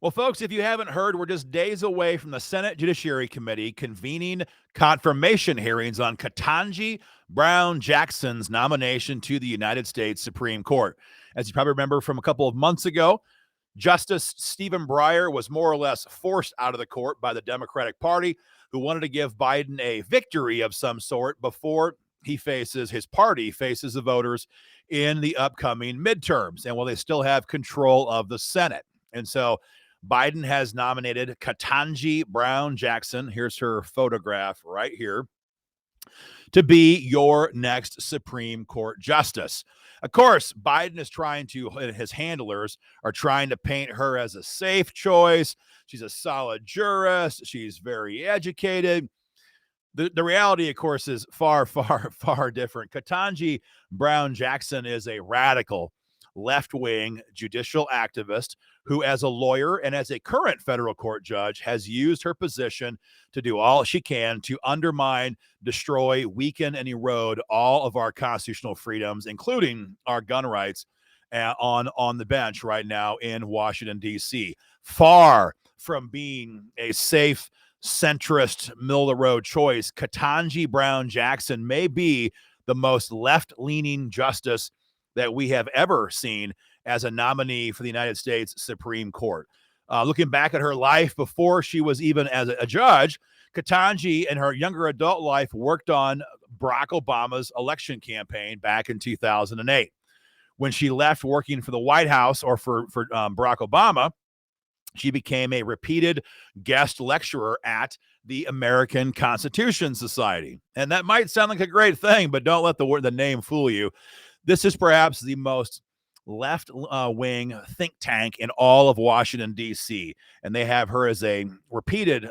Well, folks, if you haven't heard, we're just days away from the Senate Judiciary Committee convening confirmation hearings on Ketanji Brown Jackson's nomination to the United States Supreme Court. As you probably remember from a couple of months ago, Justice Stephen Breyer was more or less forced out of the court by the Democratic Party, who wanted to give Biden a victory of some sort before his party faces the voters in the upcoming midterms. And will they still have control of the Senate? And so Biden has nominated Ketanji Brown Jackson. Here's her photograph right here, to be your next Supreme Court justice. Of course, Biden is his handlers are trying to paint her as a safe choice. She's a solid jurist. She's very educated. The reality, of course, is far, far, far different. Ketanji Brown Jackson is a radical left-wing judicial activist who, as a lawyer and as a current federal court judge, has used her position to do all she can to undermine, destroy, weaken, and erode all of our constitutional freedoms, including our gun rights, on the bench right now in Washington, D.C. Far from being a safe, centrist, middle-of-the-road choice, Ketanji Brown Jackson may be the most left-leaning justice that we have ever seen as a nominee for the United States Supreme Court. Looking back at her life before she was even as a judge, Ketanji, in her younger adult life, worked on Barack Obama's election campaign back in 2008. When she left working for the White House or for Barack Obama, she became a repeated guest lecturer at the American Constitution Society. And that might sound like a great thing, but don't let the name fool you. This is perhaps the most left-wing think tank in all of Washington, D.C., and they have her as a repeated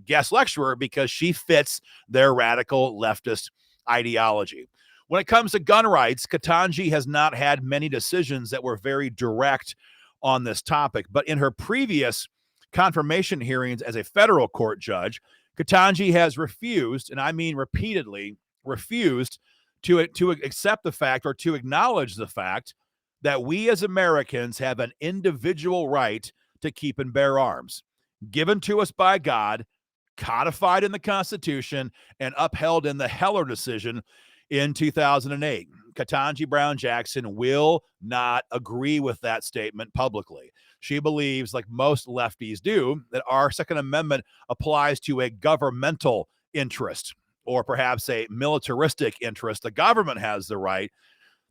guest lecturer because she fits their radical leftist ideology. When it comes to gun rights, Ketanji has not had many decisions that were very direct on this topic, but in her previous confirmation hearings as a federal court judge, Ketanji has refused, and I mean repeatedly refused, to accept the fact or to acknowledge the fact that we as Americans have an individual right to keep and bear arms, given to us by God, codified in the Constitution, and upheld in the Heller decision in 2008. Ketanji Brown Jackson will not agree with that statement publicly. She believes, like most lefties do, that our Second Amendment applies to a governmental interest, or perhaps a militaristic interest. The government has the right,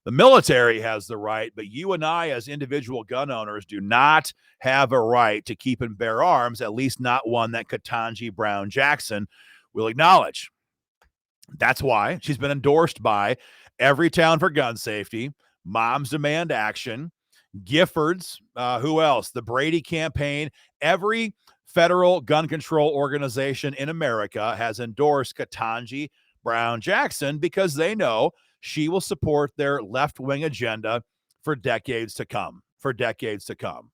the military has the right, but you and I as individual gun owners do not have a right to keep and bear arms, at least not one that Ketanji Brown Jackson will acknowledge. That's why she's been endorsed by Everytown for Gun Safety, Moms Demand Action, Giffords, who else? The Brady Campaign. Every federal gun control organization in America has endorsed Ketanji Brown Jackson because they know she will support their left-wing agenda for decades to come.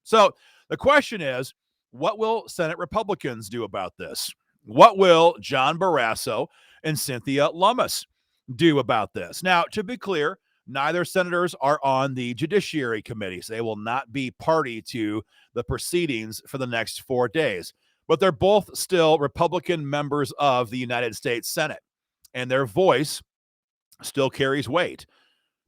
So the question is, what will Senate Republicans do about this? What will John Barrasso and Cynthia Lummis do about this? Now, to be clear, neither senators are on the Judiciary Committee, so they will not be party to the proceedings for the next 4 days. But they're both still Republican members of the United States Senate, and their voice still carries weight.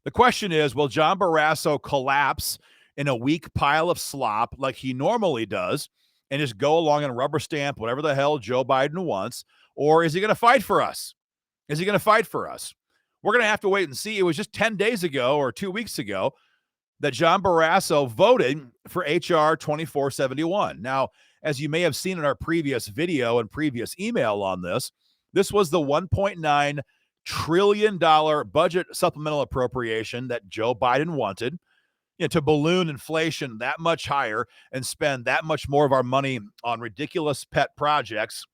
The question is, will John Barrasso collapse in a weak pile of slop like he normally does and just go along and rubber stamp whatever the hell Joe Biden wants, or is he going to fight for us? We're going to have to wait and see. It was just 10 days ago or 2 weeks ago that John Barrasso voted for H.R. 2471. Now, as you may have seen in our previous video and previous email on this, this was the $1.9 trillion budget supplemental appropriation that Joe Biden wanted, to balloon inflation that much higher and spend that much more of our money on ridiculous pet projects,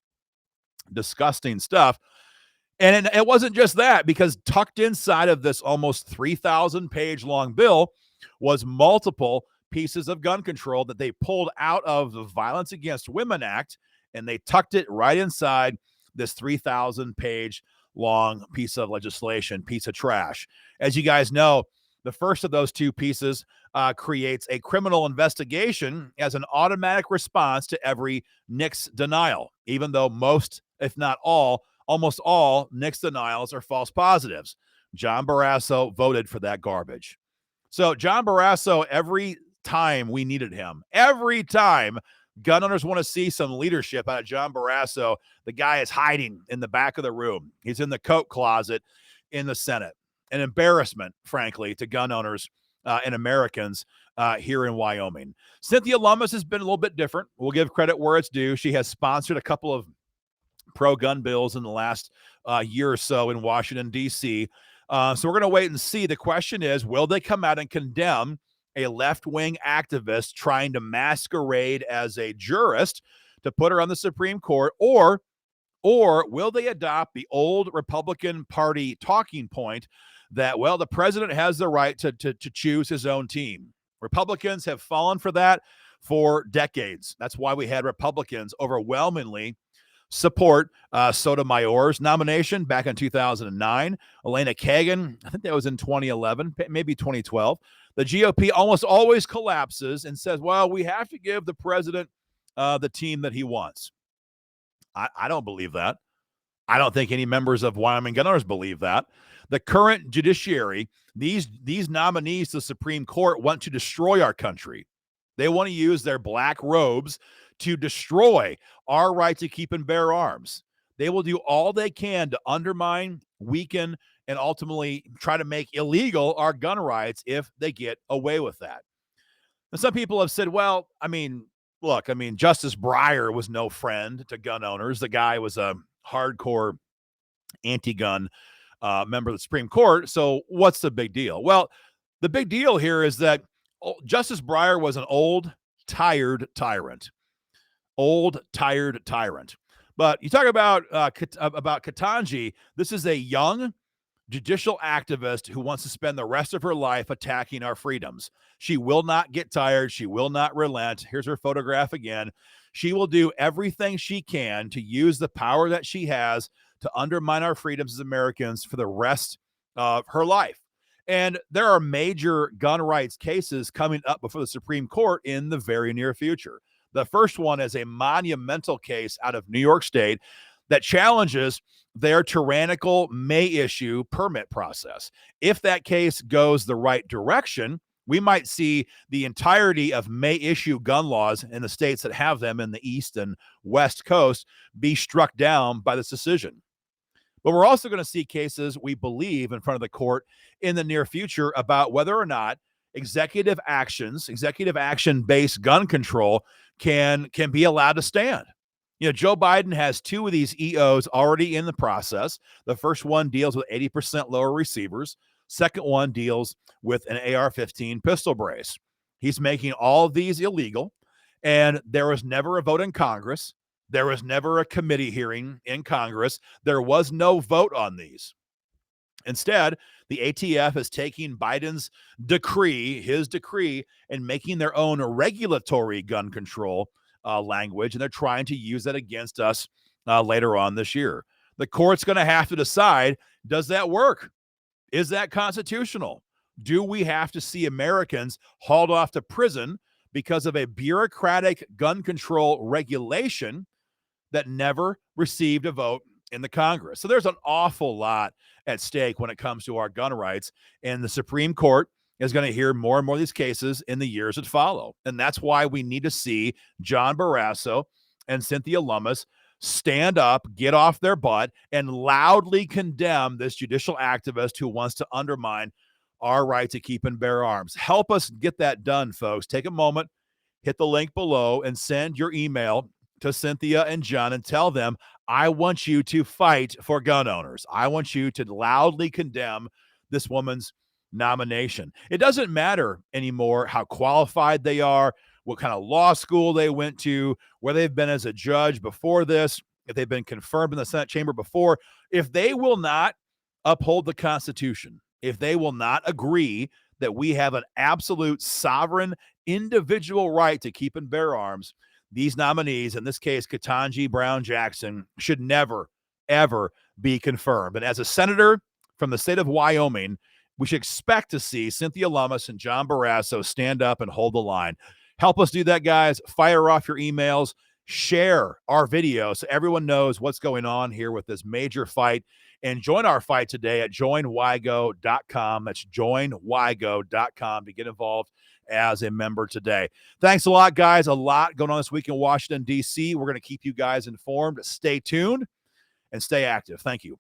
disgusting stuff. And it wasn't just that, because tucked inside of this almost 3,000-page long bill was multiple pieces of gun control that they pulled out of the Violence Against Women Act, and they tucked it right inside this 3,000-page long piece of legislation, piece of trash. As you guys know, The first of those two pieces creates a criminal investigation as an automatic response to every Nix denial, even though most, if not all, almost all Nix denials are false positives. John Barrasso voted for that garbage. So John Barrasso, every time we needed him, every time gun owners want to see some leadership out of John Barrasso, the guy is hiding in the back of the room. He's in the coat closet in the Senate. An embarrassment, frankly, to gun owners and Americans here in Wyoming. Cynthia Lummis has been a little bit different. We'll give credit where it's due. She has sponsored a couple of pro-gun bills in the last year or so in Washington, D.C. So we're going to wait and see. The question is, will they come out and condemn a left-wing activist trying to masquerade as a jurist to put her on the Supreme Court, or will they adopt the old Republican Party talking point that, well, the president has the right to choose his own team? Republicans have fallen for that for decades. That's why we had Republicans overwhelmingly support Sotomayor's nomination back in 2009. Elena Kagan, I think that was in 2011, maybe 2012. The GOP almost always collapses and says, well, we have to give the president the team that he wants. I don't believe that. I don't think any members of Wyoming gun owners believe that. The current judiciary, these nominees to the Supreme Court want to destroy our country. They want to use their black robes to destroy our right to keep and bear arms. They will do all they can to undermine, weaken, and ultimately try to make illegal our gun rights if they get away with that. And some people have said, well, look, Justice Breyer was no friend to gun owners. The guy was a hardcore anti-gun member of the Supreme Court. So what's the big deal? Well, the big deal here is that Justice Breyer was an old, tired tyrant. Old, tired tyrant. But you talk about Ketanji, this is a young judicial activist who wants to spend the rest of her life attacking our freedoms. She will not get tired. She will not relent. Here's her photograph again. She will do everything she can to use the power that she has to undermine our freedoms as Americans for the rest of her life. And there are major gun rights cases coming up before the Supreme Court in the very near future. The first one is a monumental case out of New York State that challenges their tyrannical May issue permit process. If that case goes the right direction, we might see the entirety of May issue gun laws in the states that have them in the East and West Coast be struck down by this decision. But we're also going to see cases, we believe, in front of the court in the near future about whether or not executive action-based gun control can be allowed to stand. You know, Joe Biden has two of these EOs already in the process. The first one deals with 80% lower receivers. Second one deals with an AR-15 pistol brace. He's making all of these illegal, and there was never a vote in Congress. There was never a committee hearing in Congress. There was no vote on these. Instead, the ATF is taking Biden's decree, his decree, and making their own regulatory gun control language, and they're trying to use that against us later on this year. The court's going to have to decide, does that work? Is that constitutional? Do we have to see Americans hauled off to prison because of a bureaucratic gun control regulation that never received a vote in the Congress? So there's an awful lot at stake when it comes to our gun rights, and the Supreme Court is going to hear more and more of these cases in the years that follow. And that's why we need to see John Barrasso and Cynthia Lummis stand up, get off their butt, and loudly condemn this judicial activist who wants to undermine our right to keep and bear arms. Help us get that done, folks. Take a moment, hit the link below, and send your email to Cynthia and John and tell them, I want you to fight for gun owners. I want you to loudly condemn this woman's nomination. It doesn't matter anymore how qualified they are, what kind of law school they went to, where they've been as a judge before this, if they've been confirmed in the Senate chamber before. If they will not uphold the Constitution, if they will not agree that we have an absolute sovereign individual right to keep and bear arms, these nominees, in this case, Ketanji Brown Jackson, should never, ever be confirmed. And as a senator from the state of Wyoming, we should expect to see Cynthia Lummis and John Barrasso stand up and hold the line. Help us do that, guys. Fire off your emails. Share our video so everyone knows what's going on here with this major fight. And join our fight today at joinwygo.com. That's joinwygo.com to get involved as a member today. Thanks a lot, guys. A lot going on this week in Washington, D.C. We're going to keep you guys informed. Stay tuned and stay active. Thank you.